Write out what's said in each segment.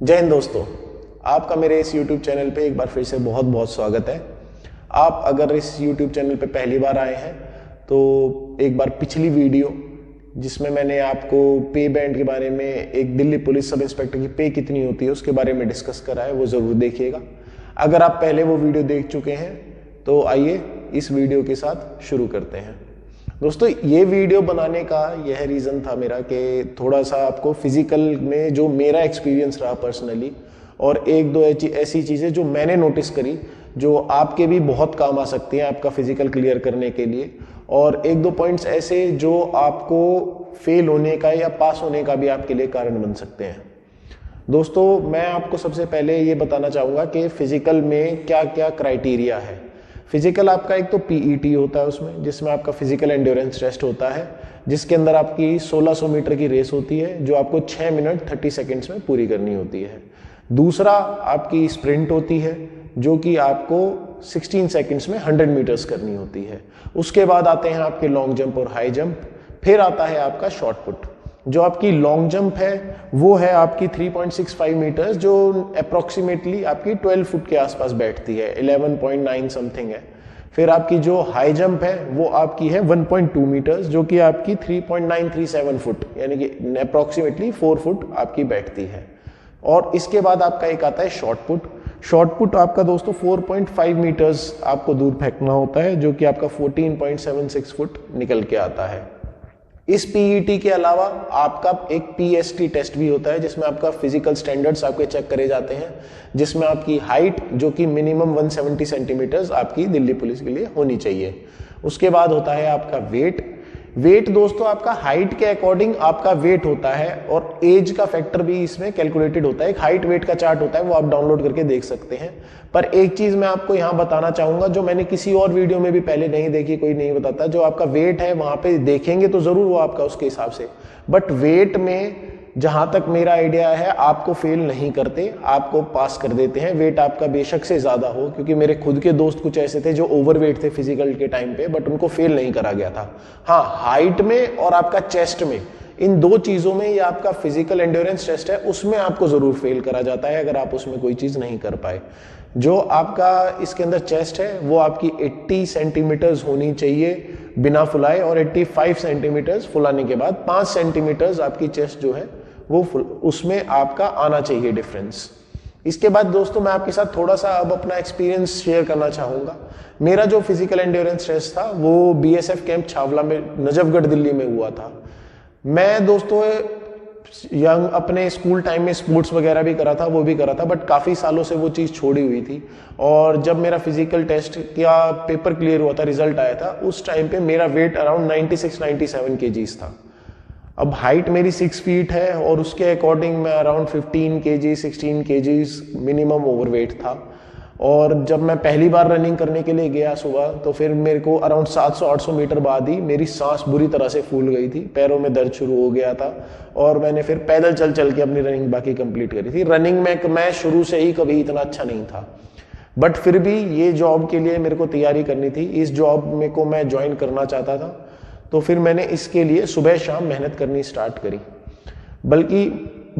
जय हिंद दोस्तों, आपका मेरे इस YouTube चैनल पे एक बार फिर से बहुत बहुत स्वागत है। आप अगर इस YouTube चैनल पे पहली बार आए हैं तो एक बार पिछली वीडियो जिसमें मैंने आपको पे बैंड के बारे में, एक दिल्ली पुलिस सब इंस्पेक्टर की पे कितनी होती है उसके बारे में डिस्कस करा है, वो ज़रूर देखिएगा। अगर आप पहले वो वीडियो देख चुके हैं तो आइए इस वीडियो के साथ शुरू करते हैं। दोस्तों, ये वीडियो बनाने का यह रीज़न था मेरा कि थोड़ा सा आपको फिजिकल में जो मेरा एक्सपीरियंस रहा पर्सनली, और एक दो ऐसी चीज़ें जो मैंने नोटिस करी जो आपके भी बहुत काम आ सकती हैं आपका फिजिकल क्लियर करने के लिए, और एक दो पॉइंट्स ऐसे जो आपको फेल होने का या पास होने का भी आपके लिए कारण बन सकते हैं। दोस्तों, मैं आपको सबसे पहले ये बताना चाहूँगा कि फिजिकल में क्या क्या क्राइटेरिया है। फिजिकल आपका एक तो पीईटी होता है उसमें, जिसमें आपका फिजिकल एंड्योरेंस टेस्ट होता है, जिसके अंदर आपकी 1600 मीटर की रेस होती है जो आपको 6 मिनट 30 सेकेंड्स में पूरी करनी होती है। दूसरा आपकी स्प्रिंट होती है जो कि आपको 16 सेकेंड्स में 100 मीटर्स करनी होती है। उसके बाद आते हैं आपके लॉन्ग जंप और हाई जंप। फिर आता है आपका शॉर्ट पुट। जो आपकी लॉन्ग जंप है वो है आपकी 3.65 मीटर्स, जो अप्रोक्सीमेटली आपकी 12 फुट के आसपास बैठती है, 11.9 समथिंग है। फिर आपकी जो हाई जंप है वो आपकी है 1.2 मीटर्स, जो कि आपकी 3.937 फुट यानी कि अप्रोक्सीमेटली 4 फुट आपकी बैठती है। और इसके बाद आपका एक आता है शॉर्ट पुट। शॉर्ट पुट आपका दोस्तों 4.5 मीटर्स आपको दूर फेंकना होता है, जो कि आपका 14.76 फुट निकल के आता है। इस पीईटी के अलावा आपका एक पीएसटी टेस्ट भी होता है, जिसमें आपका फिजिकल स्टैंडर्ड्स आपके चेक करे जाते हैं, जिसमें आपकी हाइट जो कि मिनिमम 170 सेंटीमीटर्स आपकी दिल्ली पुलिस के लिए होनी चाहिए। उसके बाद होता है आपका वेट। वेट दोस्तों आपका हाइट के अकॉर्डिंग आपका वेट होता है, और एज का फैक्टर भी इसमें कैलकुलेटेड होता है। एक हाइट वेट का चार्ट होता है, वो आप डाउनलोड करके देख सकते हैं। पर एक चीज मैं आपको यहां बताना चाहूंगा जो मैंने किसी और वीडियो में भी पहले नहीं देखी, कोई नहीं बताता। जो आपका वेट है वहां पे देखेंगे तो जरूर वो आपका उसके हिसाब से, बट वेट में जहां तक मेरा आइडिया है आपको फेल नहीं करते, आपको पास कर देते हैं। वेट आपका बेशक से ज्यादा हो, क्योंकि मेरे खुद के दोस्त कुछ ऐसे थे जो ओवरवेट थे फिजिकल के टाइम पे, बट उनको फेल नहीं करा गया था। हाँ, हाइट में और आपका चेस्ट में, इन दो चीजों में ये आपका फिजिकल एंड्योरेंस टेस्ट है, उसमें आपको जरूर फेल करा जाता है अगर आप उसमें कोई चीज नहीं कर पाए। जो आपका इसके अंदर चेस्ट है वो आपकी 80 सेंटीमीटर्स होनी चाहिए बिना फुलाए, और 85 सेंटीमीटर्स फुलाने के बाद 5 सेंटीमीटर्स आपकी चेस्ट जो है वो उसमें आपका आना चाहिए डिफरेंस। इसके बाद दोस्तों मैं आपके साथ थोड़ा सा अब अपना एक्सपीरियंस शेयर करना चाहूंगा। मेरा जो फिजिकल एंड्योरेंस टेस्ट था वो बीएसएफ कैंप छावला में नजफगढ़ दिल्ली में हुआ था। मैं दोस्तों यंग अपने स्कूल टाइम में स्पोर्ट्स वगैरह भी करा था, वो भी करा था, बट काफ़ी सालों से वो चीज़ छोड़ी हुई थी। और जब मेरा फिजिकल टेस्ट का पेपर क्लियर हुआ था, रिजल्ट आया था, उस टाइम पे मेरा वेट अराउंड 96-97 केजीज था। अब हाइट मेरी 6 फीट है, और उसके अकॉर्डिंग मैं around 15 KG 16 KGs minimum overweight था। और जब मैं पहली बार रनिंग करने के लिए गया सुबह, तो फिर मेरे को अराउंड 700-800 मीटर बाद ही मेरी सांस बुरी तरह से फूल गई थी, पैरों में दर्द शुरू हो गया था, और मैंने फिर पैदल चल चल के अपनी रनिंग बाकी कंप्लीट करी थी। रनिंग में मैं शुरू से ही कभी इतना अच्छा नहीं था, बट फिर भी ये जॉब के लिए मेरे को तैयारी करनी थी, इस जॉब में को मैं ज्वाइन करना चाहता था, तो फिर मैंने इसके लिए सुबह शाम मेहनत करनी स्टार्ट करी। बल्कि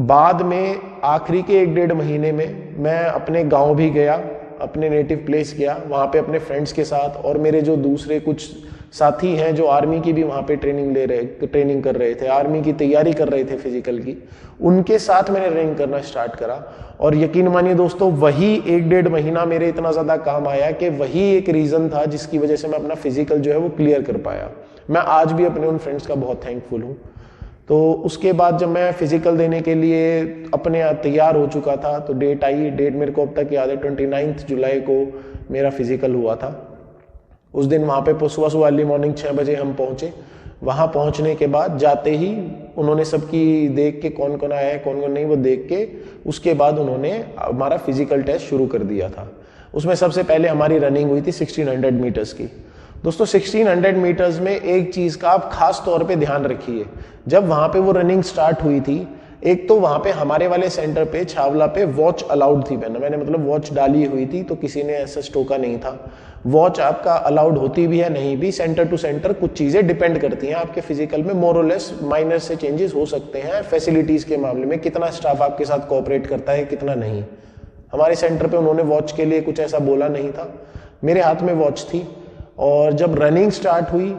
बाद में आखिरी के 1-1.5 महीने में मैं अपने गाँव भी गया, अपने नेटिव प्लेस गया, वहाँ पे अपने फ्रेंड्स के साथ, और मेरे जो दूसरे कुछ साथी हैं जो आर्मी की भी वहाँ पे ट्रेनिंग कर रहे थे, आर्मी की तैयारी कर रहे थे फिजिकल की, उनके साथ मैंने रनिंग करना स्टार्ट करा। और यकीन मानिए दोस्तों, वही 1-1.5 महीना मेरे इतना ज़्यादा काम आया कि वही एक रीज़न था जिसकी वजह से मैं अपना फिजिकल जो है वो क्लियर कर पाया। मैं आज भी अपने उन फ्रेंड्स का बहुत थैंकफुल हूँ। तो उसके बाद जब मैं फिजिकल देने के लिए अपने तैयार हो चुका था, तो डेट आई, डेट मेरे को अब तक याद है, 29 जुलाई को मेरा फिजिकल हुआ था। उस दिन वहाँ पे सुबह सुबह अर्ली मॉर्निंग 6 बजे हम पहुँचे। वहाँ पहुँचने के बाद जाते ही उन्होंने सबकी देख के कौन कौन आया है कौन कौन नहीं, वो देख के उसके बाद उन्होंने हमारा फिजिकल टेस्ट शुरू कर दिया था। उसमें सबसे पहले हमारी रनिंग हुई थी 1600 मीटर्स की। दोस्तों 1600 मीटर्स में एक चीज़ का आप खास तौर पे ध्यान रखिए, जब वहाँ पे वो रनिंग स्टार्ट हुई थी, एक तो वहाँ पे हमारे वाले सेंटर पे छावला पे वॉच अलाउड थी पहनना, मैंने मतलब वॉच डाली हुई थी, तो किसी ने ऐसा टोका नहीं था। वॉच आपका अलाउड होती भी है नहीं भी, सेंटर टू सेंटर कुछ चीज़ें डिपेंड करती हैं आपके फिजिकल में, मोर और लेस माइनर से चेंजेस हो सकते हैं फैसिलिटीज़ के मामले में, कितना स्टाफ आपके साथ कोऑपरेट करता है कितना नहीं। हमारे सेंटर पे उन्होंने वॉच के लिए कुछ ऐसा बोला नहीं था, मेरे हाथ में वॉच थी और जब रनिंग स्टार्ट हुई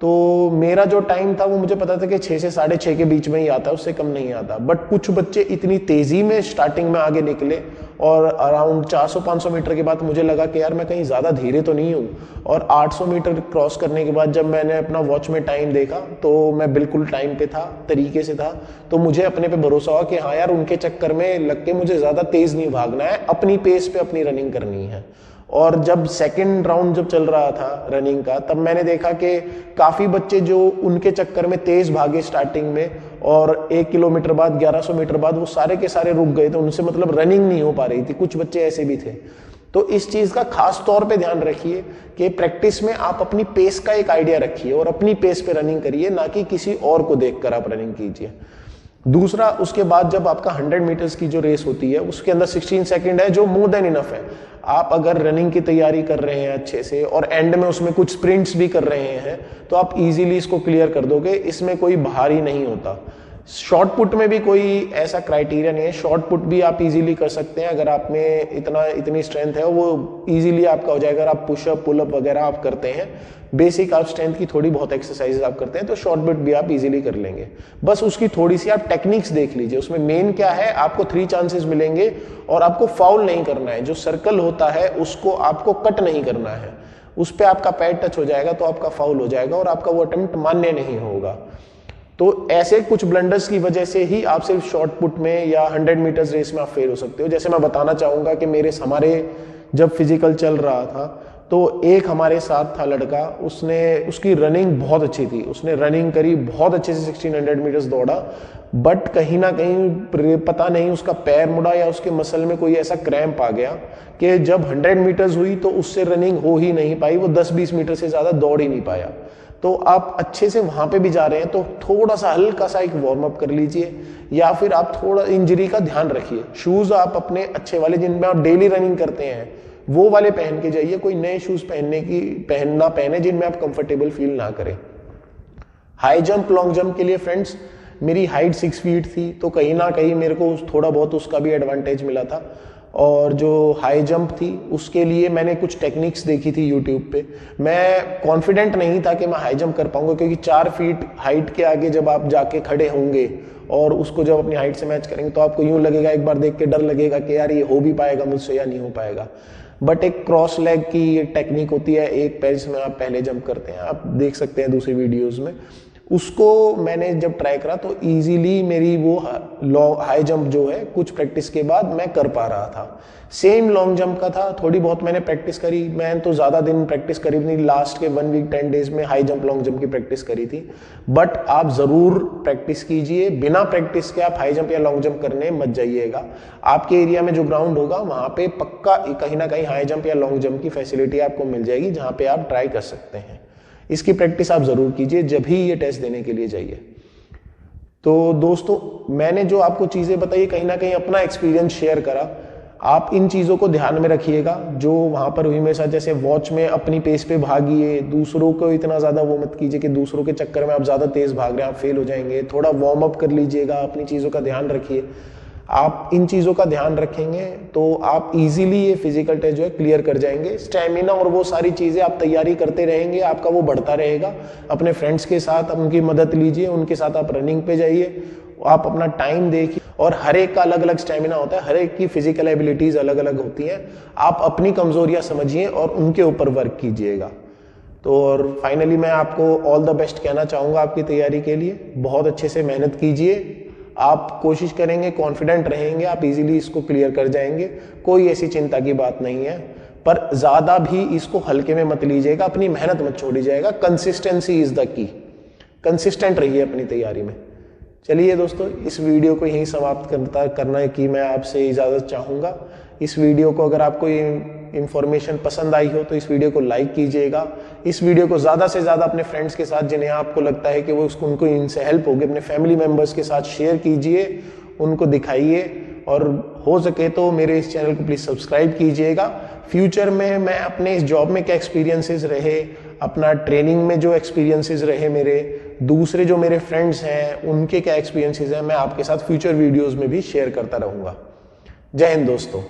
तो मेरा जो टाइम था वो मुझे पता था कि 6 से 6:30 के बीच में ही आता है, उससे कम नहीं आता। बट कुछ बच्चे इतनी तेज़ी में स्टार्टिंग में आगे निकले और अराउंड 400-500 मीटर के बाद मुझे लगा कि यार मैं कहीं ज़्यादा धीरे तो नहीं हूँ, और 800 मीटर क्रॉस करने के बाद जब मैंने अपना वॉच में टाइम देखा तो मैं बिल्कुल टाइम पे था, तरीके से था। तो मुझे अपने पे भरोसा हुआ कि हाँ यार उनके चक्कर में लग के मुझे ज़्यादा तेज़ नहीं भागना है, अपनी पेस पे अपनी रनिंग करनी है। और जब सेकंड राउंड जब चल रहा था रनिंग का, तब मैंने देखा कि काफ़ी बच्चे जो उनके चक्कर में तेज़ भागे स्टार्टिंग में और 1 किलोमीटर बाद 1100 मीटर बाद वो सारे के सारे रुक गए थे, उनसे मतलब रनिंग नहीं हो पा रही थी। कुछ बच्चे ऐसे भी थे। तो इस चीज़ का खास तौर पे ध्यान रखिए कि प्रैक्टिस में आप अपनी पेस का एक आइडिया रखिए और अपनी पेस पे रनिंग करिए, ना कि किसी और को देखकर आप रनिंग कीजिए। दूसरा, उसके बाद जब आपका 100 मीटर्स की जो रेस होती है उसके अंदर 16 सेकंड है जो मोर देन इनफ है। आप अगर रनिंग की तैयारी कर रहे हैं अच्छे से और एंड में उसमें कुछ स्प्रिंट्स भी कर रहे हैं तो आप इजीली इसको क्लियर कर दोगे, इसमें कोई भारी नहीं होता। शॉर्ट पुट में भी कोई ऐसा क्राइटेरिया नहीं है, शॉर्ट पुट भी आप इजीली कर सकते हैं अगर आप में इतनी स्ट्रेंथ है, वो इजीली आपका हो जाएगा। अगर आप पुशअप पुलअप वगैरह आप करते हैं, बेसिक आप स्ट्रेंथ की थोड़ी बहुत एक्सरसाइज आप करते हैं तो शॉर्ट पुट भी आप इजीली कर लेंगे। बस उसकी थोड़ी सी आप टेक्निक्स देख लीजिए। उसमें मेन क्या है, आपको 3 चांसेस मिलेंगे और आपको फाउल नहीं करना है। जो सर्कल होता है उसको आपको कट नहीं करना है, उस पर आपका पैर टच हो जाएगा तो आपका फाउल हो जाएगा और आपका वो अटेम्प्ट मान्य नहीं होगा। तो ऐसे कुछ ब्लंडर्स की वजह से ही आप सिर्फ शॉर्ट पुट में या 100 मीटर्स रेस में आप फेल हो सकते हो। जैसे मैं बताना चाहूँगा कि हमारे जब फिजिकल चल रहा था तो एक हमारे साथ था लड़का, उसकी रनिंग बहुत अच्छी थी, उसने रनिंग करी बहुत अच्छे से 1600 मीटर्स दौड़ा, बट कहीं ना कहीं पता नहीं उसका पैर मुड़ा या उसके मसल में कोई ऐसा क्रैम्प आ गया कि जब 100 मीटर्स हुई तो उससे रनिंग हो ही नहीं पाई, वो 10-20 मीटर से ज़्यादा दौड़ ही नहीं पाया। तो आप अच्छे से वहां पे भी जा रहे हैं तो थोड़ा सा हल्का सा एक वार्म अप कर लीजिए, या फिर आप थोड़ा इंजरी का ध्यान रखिए। शूज आप अपने अच्छे वाले जिनमें आप डेली रनिंग करते हैं वो वाले पहन के जाइए, कोई नए शूज पहनना पहने जिनमें आप कंफर्टेबल फील ना करें। हाई जंप लॉन्ग जंप के लिए फ्रेंड्स मेरी हाइट 6 फीट थी तो कहीं ना कहीं मेरे को थोड़ा बहुत उसका भी एडवांटेज मिला था। और जो हाई जंप थी उसके लिए मैंने कुछ टेक्निक्स देखी थी यूट्यूब पे। मैं कॉन्फिडेंट नहीं था कि मैं हाई जंप कर पाऊंगा, क्योंकि 4 फीट हाइट के आगे जब आप जाके खड़े होंगे और उसको जब अपनी हाइट से मैच करेंगे तो आपको यूं लगेगा, एक बार देख के डर लगेगा कि यार ये हो भी पाएगा मुझसे या नहीं हो पाएगा। बट एक क्रॉस लेग की टेक्निक होती है, एक पैर में आप पहले जंप करते हैं, आप देख सकते हैं दूसरी वीडियोज में, उसको मैंने जब ट्राई करा तो इजीली मेरी वो हाई जंप जो है कुछ प्रैक्टिस के बाद मैं कर पा रहा था। सेम लॉन्ग जंप का था, थोड़ी बहुत मैंने प्रैक्टिस करी, मैं तो ज़्यादा दिन प्रैक्टिस करी नहीं, लास्ट के 1 वीक 10 डेज में हाई जंप लॉन्ग जंप की प्रैक्टिस करी थी। बट आप ज़रूर प्रैक्टिस कीजिए, बिना प्रैक्टिस के आप हाई जंप या लॉन्ग जंप करने मत जाइएगा। आपके एरिया में जो ग्राउंड होगा वहाँ पे पक्का कहीं ना कहीं हाई जंप या लॉन्ग जंप की फैसिलिटी आपको मिल जाएगी जहाँ पे आप ट्राई कर सकते हैं। इसकी प्रैक्टिस आप जरूर कीजिए जब भी ये टेस्ट देने के लिए जाइए। तो दोस्तों, मैंने जो आपको चीजें बताई कहीं ना कहीं अपना एक्सपीरियंस शेयर करा, आप इन चीजों को ध्यान में रखिएगा जो वहां पर हुई मेरे साथ। जैसे वॉच में अपनी पेस पे भागिए, दूसरों को इतना ज्यादा वो मत कीजिए कि दूसरों के चक्कर में आप ज्यादा तेज भाग रहे हैं, आप फेल हो जाएंगे। थोड़ा वार्म अप कर लीजिएगा, अपनी चीजों का ध्यान रखिए। आप इन चीज़ों का ध्यान रखेंगे तो आप इजीली ये फिजिकल टेस्ट जो है क्लियर कर जाएंगे। स्टैमिना और वो सारी चीज़ें आप तैयारी करते रहेंगे, आपका वो बढ़ता रहेगा। अपने फ्रेंड्स के साथ उनकी मदद लीजिए, उनके साथ आप रनिंग पे जाइए, आप अपना टाइम देखिए। और हर एक का अलग अलग स्टैमिना होता है, हर एक की फिजिकल एबिलिटीज़ अलग अलग होती हैं। आप अपनी कमजोरियां समझिए और उनके ऊपर वर्क कीजिएगा। तो और फाइनली मैं आपको ऑल द बेस्ट कहना चाहूँगा आपकी तैयारी के लिए। बहुत अच्छे से मेहनत कीजिए, आप कोशिश करेंगे, कॉन्फिडेंट रहेंगे, आप इजीली इसको क्लियर कर जाएंगे। कोई ऐसी चिंता की बात नहीं है, पर ज़्यादा भी इसको हल्के में मत लीजिएगा, अपनी मेहनत मत छोड़िएगा। Consistency is the key, consistent रहिए अपनी तैयारी में। चलिए दोस्तों, इस वीडियो को यहीं समाप्त करना है कि मैं आपसे इजाज़त चाहूँगा। इस वीडियो को अगर आपको इंफॉर्मेशन पसंद आई हो तो इस वीडियो को लाइक कीजिएगा। इस वीडियो को ज़्यादा से ज़्यादा अपने फ्रेंड्स के साथ, जिन्हें आपको लगता है कि वो उनको इनसे हेल्प होगी, अपने फैमिली मेम्बर्स के साथ शेयर कीजिए, उनको दिखाइए और हो सके तो मेरे इस चैनल को प्लीज़ सब्सक्राइब कीजिएगा। फ्यूचर में मैं अपने इस जॉब में क्या एक्सपीरियंसेस रहे, अपना ट्रेनिंग में जो एक्सपीरियंसेस रहे, मेरे दूसरे जो मेरे फ्रेंड्स हैं उनके क्या एक्सपीरियंसेस हैं, मैं आपके साथ फ्यूचर वीडियोज़ में भी शेयर करता रहूँगा। जय हिंद दोस्तों।